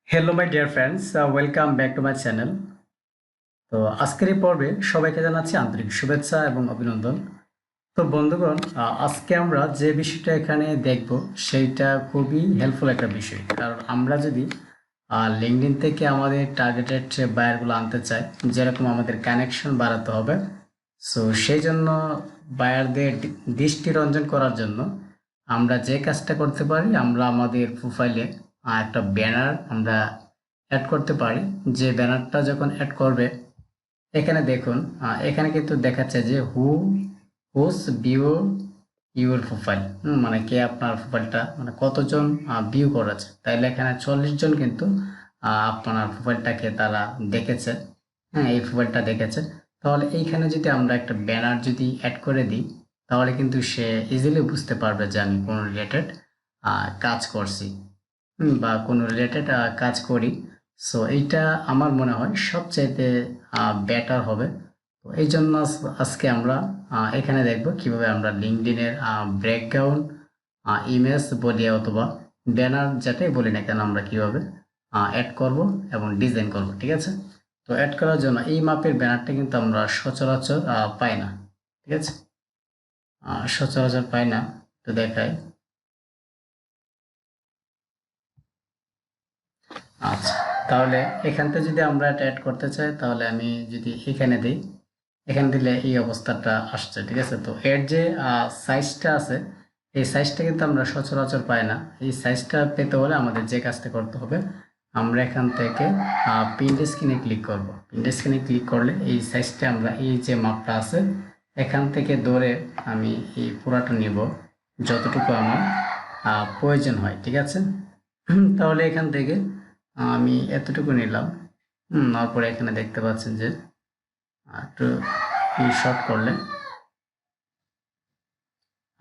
Hello my dear friends, welcome back to my channel. তো আজকের এই পর্বে সবাইকে জানাচ্ছি আন্তরিক শুভেচ্ছা এবং অভিনন্দন। তো বন্ধুগণ, আজকে আমরা যে বিষয়টা এখানে দেখব সেইটা খুবই হেল্পফুল একটা বিষয়, কারণ আমরা যদি লিঙ্কডইন থেকে আমাদের টার্গেটেড বায়ারগুলো আনতে চাই, যেরকম আমাদের কানেকশন বাড়াতে হবে। সো সেই জন্য বায়ারদের দৃষ্টি রঞ্জন করার জন্য আমরা যে কাজটা করতে পারি, আমরা আমাদের প্রোফাইলে একটা ব্যানার আমরা অ্যাড করতে পারি। যে ব্যানারটা যখন অ্যাড করবে, এখানে দেখুন, এখানে কিন্তু দেখাচ্ছে যে হুস ভিউ ইউর প্রোফাইল, মানে কে আপনার প্রোফাইলটা, মানে কতজন ভিউ করেছে। তাইলে এখানে 40 জন কিন্তু আপনার প্রোফাইলটাকে তারা দেখেছে। হ্যাঁ, এই প্রোফাইলটা দেখেছে। তাহলে এইখানে যদি আমরা একটা ব্যানার যদি অ্যাড করে দিই, তাহলে কিন্তু সে ইজিলি বুঝতে পারবে যে আমি কোনো রিলেটেড কাজ করছি, বা কোনো রিলেটেড কাজ করি। সো এইটা আমার মনে হয় সবচাইতে বেটার হবে। তো এই জন্য আজকে আমরা এখানে দেখব কিভাবে আমরা লিঙ্কডইনের ব্রেকগ্রাউন্ড ইমেজ বলি অথবা ব্যানার যেটাই বলি না কেন, আমরা কিভাবে অ্যাড করব এবং ডিজাইন করব। ঠিক আছে? তো অ্যাড করার জন্য এই মাপের ব্যানারটা কিন্তু আমরা সচরাচর পাই না। ঠিক আছে? সচরাচর পাই না। তো দেখাই। আচ্ছা, তাহলে এখান থেকে যদি আমরা এটা অ্যাড করতে চাই, তাহলে আমি যদি এখানে দিই, এখানে দিলে এই অবস্থাটা আসছে। ঠিক আছে? তো এর যে সাইজটা আছে, এই সাইজটা কিন্তু আমরা সচরাচর পাই না। এই সাইজটা পেতে হলে আমাদের যে কাজটা করতে হবে, আমরা এখান থেকে প্রিন্ট স্ক্রিনে ক্লিক করব। প্রিন্ট স্ক্রিনে ক্লিক করলে এই সাইজটা আমরা, এই যে মাপটা আছে, এখান থেকে ধরে আমি এই পুরাটা নিব যতটুকু আমার প্রয়োজন হয়। ঠিক আছে? তাহলে এখান থেকে আমি এতটুকু নিলাম। নেওয়ার পরে এখানে দেখতে পাচ্ছেন যে একটু শর্ট করলে,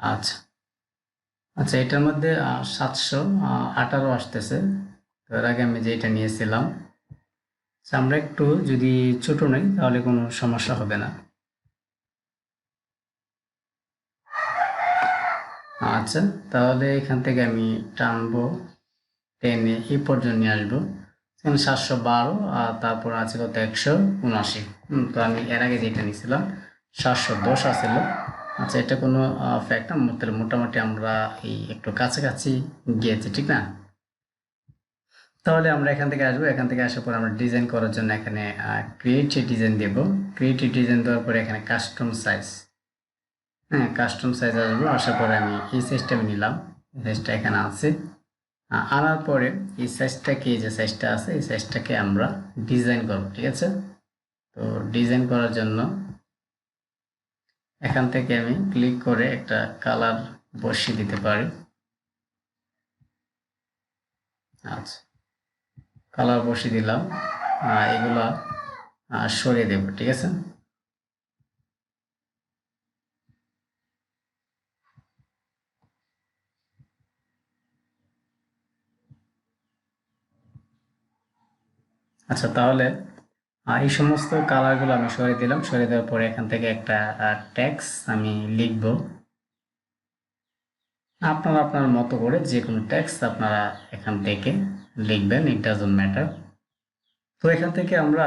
আচ্ছা আচ্ছা, এটার মধ্যে 718 আসতেছে। তো এর আগে আমি যেটা নিয়েছিলাম, আচ্ছা, আমরা একটু যদি ছোট নই তাহলে কোনো সমস্যা হবে না। আচ্ছা, তাহলে এখান থেকে আমি টানবো, টেনে এই পর্যন্ত নিয়ে আসবো। এখানে 712, আর তারপর আছে কত, 179। তো আমি এর আগে যেটা নিয়েছিলাম 710 আসছিল। আচ্ছা, এটা কোনো ফ্যাক্ট না, মোটামুটি আমরা এই একটু কাছাকাছি গিয়েছি, ঠিক না? তাহলে আমরা এখান থেকে আসবো। এখান থেকে আসার পর আমরা ডিজাইন করার জন্য এখানে ক্রিয়েট ডিজাইন দেব। ক্রিয়েট ডিজাইন দেওয়ার পরে এখানে কাস্টম সাইজ, হ্যাঁ, কাস্টম সাইজ আসবো। আসার পরে আমি এই সাইজটা আমি নিলাম, এই সাইজটা এখানে আছে। আনার পরে এই সাইজটাকে, এই যে সাইজটা আছে, এই সাইজটাকে আমরা ডিজাইন করব। ঠিক আছে? তো ডিজাইন করার জন্য এখান থেকে আমি ক্লিক করে একটা কালার বসিয়ে দিতে পারি। আচ্ছা, কালার বসিয়ে দিলাম। এগুলা সরিয়ে দেব। ঠিক আছে? আচ্ছা, তাহলে এই সমস্ত কালারগুলো আমি সরিয়ে দিলাম। সরিয়ে দেওয়ার পরে এখান থেকে একটা ট্যাক্স আমি লিখব। আপনারা আপনার মতো করে যে কোনো ট্যাক্স আপনারা এখান থেকে লিখবেন, ইট ডাজন্ট ম্যাটার। তো এখান থেকে আমরা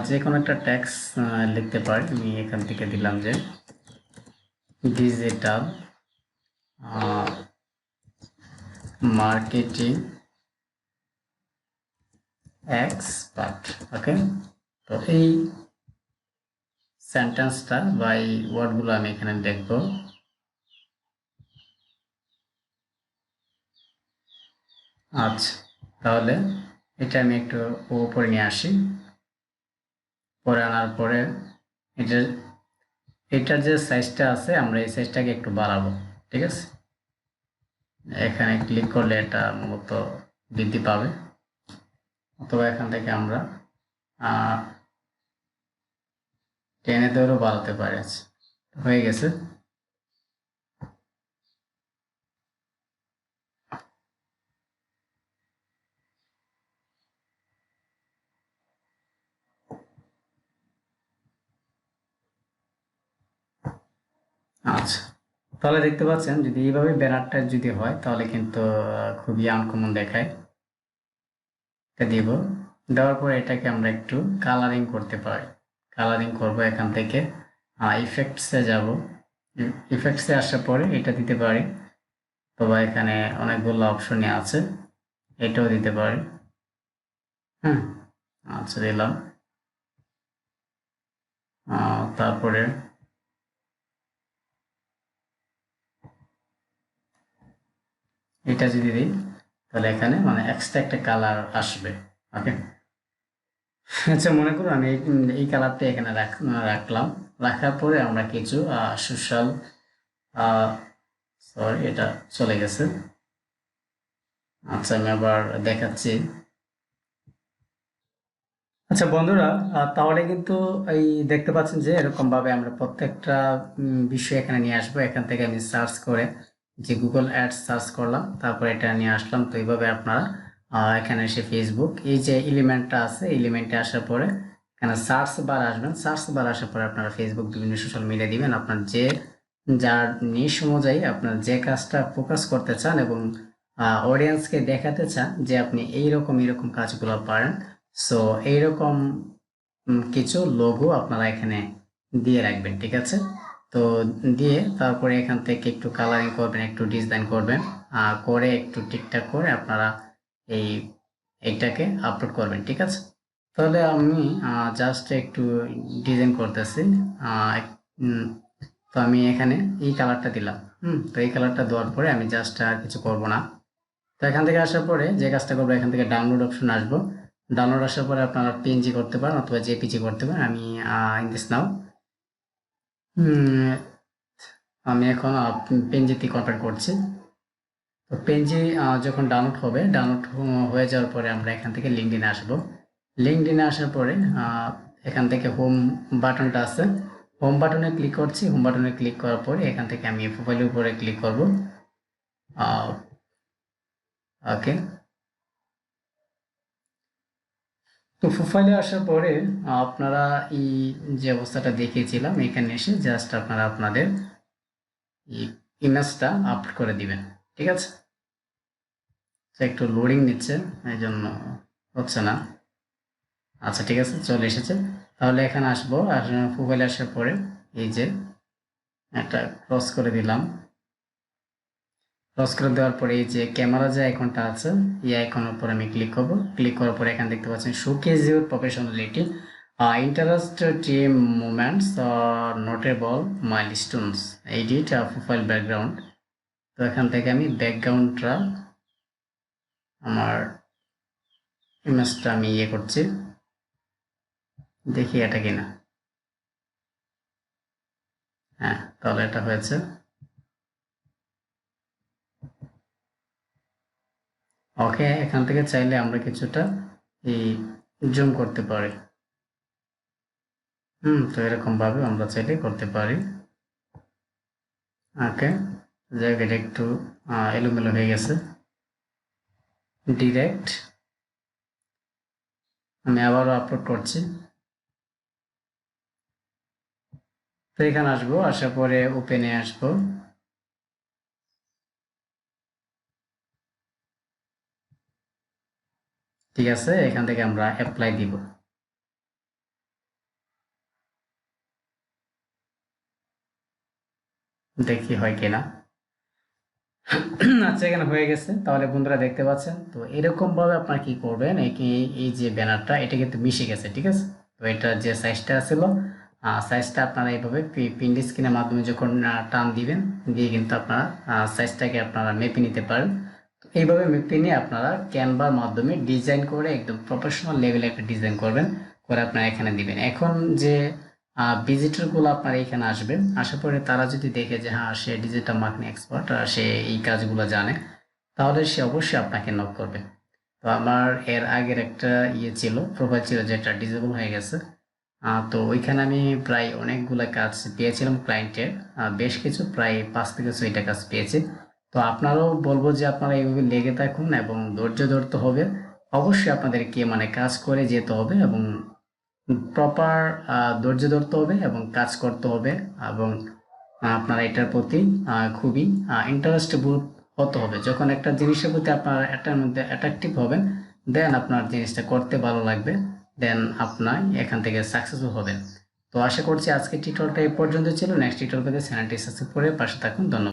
যে কোনো একটা ট্যাক্স লিখতে পারি। আমি এখান থেকে দিলাম যে ডিজিটাল মার্কেটিং এক্সপার্ট। ওকে? তো এই সেন্টেন্সটা বা এই ওয়ার্ডগুলো আমি এখানে দেখব। আচ্ছা, তাহলে এটা আমি একটু উপরে নিয়ে আসি। পরে আনার পরে এটার এটার যে সাইজটা আছে, আমরা এই সাইজটাকে একটু বাড়াবো। ঠিক আছে? এখানে ক্লিক করলে এটা মূলত বৃদ্ধি পাবে, অথবা এখান থেকে আমরা টেনে ধরেও বাড়াতে পারি। আচ্ছা, হয়ে গেছে। আচ্ছা, তাহলে দেখতে পাচ্ছেন, যদি এইভাবে ব্যানারটা যদি হয় তাহলে কিন্তু খুবই আনকমন দেখায়। এটা দিব। দেওয়ার পরে এটাকে আমরা একটু কালারিং করতে পারি। কালারিং করব, এখান থেকে ইফেক্টসে যাব। ইফেক্টসে আসার পরে এটা দিতে পারি, তবে এখানে অনেকগুলো অপশনই আছে, এটাও দিতে পারি। আচ্ছা, দিলাম। তারপরে এটা যদি দিই তাহলে এখানে মানে এক্সট্রা একটা কালার আসবে। ওকে, আচ্ছা, মনে করুন আমি এই কালারটা এখানে রাখলাম। রাখার পরে আমরা কিছু সোশ্যাল, সরি এটা চলে গেছে। আচ্ছা, আমি আবার দেখাচ্ছি। আচ্ছা বন্ধুরা, তাহলে কিন্তু এই দেখতে পাচ্ছেন যে এরকম ভাবে আমরা প্রত্যেকটা বিষয় এখানে নিয়ে আসবো। এখান থেকে আমি সার্চ করে যে গুগল অ্যাডস সার্চ করলাম, তারপরে এটা নিয়ে আসলাম। তো এইভাবে আপনারা এখানে এসে ফেসবুক, এই যে এলিমেন্টটা আছে, এলিমেন্টে আসার পরে এখানে সার্চ বার আসবেন। সার্চ বার আসার পরে আপনারা ফেসবুক, বিভিন্ন সোশ্যাল মিডিয়া দিবেন। আপনার যে যার নিশ অনুযায়ী আপনার যে কাজটা ফোকাস করতে চান এবং অডিয়েন্সকে দেখাতে চান যে আপনি এইরকম এরকম কাজগুলো পারেন, সো এইরকম কিছু লোগো আপনারা এখানে দিয়ে রাখবেন। ঠিক আছে, তো দিয়ে তারপরে এখান থেকে একটু কালারিং করবেন, একটু ডিজাইন করবেন, করে একটু ঠিকঠাক করে আপনারা এই এইটাকে আপলোড করবেন। ঠিক আছে, তাহলে আমি জাস্ট একটু ডিজাইন করতেছি। তো আমি এখানে এই কালারটা দিলাম। তো এই কালারটা দেওয়ার পরে আমি জাস্ট আর কিছু করব না। তো এখান থেকে আসার পরে যে কাজটা করবো, এখান থেকে ডাউনলোড অপশন আসবো। ডাউনলোড আসার পরে আপনারা পিএনজি করতে পারেন অথবা জেপিজি করতে পারেন। আমি ইন দিস নাও আমি এখন পিএনজিতে কনভার্ট করছি। তো পিএনজি যখন ডাউনলোড হবে, ডাউনলোড হয়ে যাওয়ার পরে আমরা এখান থেকে লিঙ্কডিনে আসবো। লিঙ্কডিনে আসার পরে এখান থেকে হোম বাটনটা আছে, হোম বাটনে ক্লিক করছি। হোম বাটনে ক্লিক করার পরে এখান থেকে আমি প্রোফাইলের উপরে ক্লিক করব। ওকে, তো প্রোফাইলে আসার পরে আপনারা এই যে অবস্থাটা দেখিয়েছিলাম, এখানে এসে জাস্ট আপনারা আপনাদের ইমেজটা আপলোড করে দিবেন। ঠিক আছে, একটু লোডিং নিচ্ছে, এই জন্য হচ্ছে না। আচ্ছা, ঠিক আছে, চলে এসেছে। তাহলে এখানে আসবো, আর প্রোফাইলে আসার পরে এই যে একটা ক্রস করে দিলাম। ক্রস করে দেওয়ার পরে এই যে ক্যামেরা যে আইকনটা আছে, এই আইকনের উপর আমি ক্লিক করব। ক্লিক করার পরে এখানে দেখতে পাচ্ছেন showcase your professionality, interest team movements, notable milestones, edit profile background. তো এখান থেকে আমি ব্যাকগ্রাউন্ডটা আমার ইমেজটা আমি ইয়ে করছি, দেখি এটা কিনা। হ্যাঁ, তাহলে এটা হয়েছে। ওকে, এখান থেকে চাইলে আমরা কিছুটা এই জুম করতে পারি। তো এরকম ভাবে আমরা চাইলে করতে পারি। ওকে, জায়গাটা একটু এলোমেলো হয়ে গেছে। ডিরেক্ট আমি আবারও আপলোড করছি। তো এখানে আসবো, আসার পরে ওপেনে আসবো। ঠিক আছে, এখান থেকে আমরা অ্যাপ্লাই দিব। দেখি হয় কিনা। আচ্ছা, এখানে হয়ে গেছে। তাহলে বন্ধুরা দেখতে পাচ্ছেন, তো এরকম ভাবে আপনারা কি করবেন, এই যে ব্যানারটা এটা কিন্তু মিশে গেছে। ঠিক আছে, তো এটা যে সাইজটা ছিল, সাইজটা আপনারা এইভাবে প্রিন্ট স্ক্রিনের মাধ্যমে যখন টান দিবেন, দিয়ে কিন্তু আপনারা সাইজটাকে আপনারা মেপে নিতে পারেন। তো এইভাবে মেপে নিয়ে আপনারা ক্যানভার মাধ্যমে ডিজাইন করে একদম প্রফেশনাল লেভেলে একটা ডিজাইন করবেন, করে আপনারা এখানে দিবেন। এখন যে ভিজিটরগুলো আপনার এখানে আসবে, আসার পরে তারা যদি দেখে যে হ্যাঁ, সে ডিজিটাল মার্কেটিং এক্সপার্ট, সে এই কাজগুলো জানে, তাহলে সে অবশ্যই আপনাকে নক করবে। তো আমার এর আগের একটা ইয়ে ছিল, প্রোফাইল ছিল, যেটা ডিজেবল হয়ে গেছে। তো ওইখানে আমি প্রায় অনেকগুলো কাজ পেয়েছিলাম ক্লায়েন্টের, বেশ কিছু, প্রায় 5 থেকে 6টা কাজ পেয়েছি। তো আপনারাও বলবো যে আপনারা এইভাবে লেগে থাকুন এবং ধৈর্য ধরতে হবে। অবশ্যই আপনাদেরকে মানে কাজ করে যেতে হবে এবং প্রপার ধৈর্য ধরতে হবে এবং কাজ করতে হবে, এবং আপনারা এটার প্রতি খুবই ইন্টারেস্ট বোধ হতে হবে। যখন একটা জিনিসের প্রতি আপনারা এটার মধ্যে অ্যাট্রাকটিভ হবেন, দেন আপনার জিনিসটা করতে ভালো লাগবে, দেন আপনি এখান থেকে সাকসেসফুল হবেন। তো আশা করছি আজকের টিউটোরিয়ালটা এই পর্যন্ত ছিল। নেক্সট টিউটোরিয়াল পেতে চ্যানেলটি সাবস্ক্রাইব করে পাশে থাকুন। ধন্যবাদ।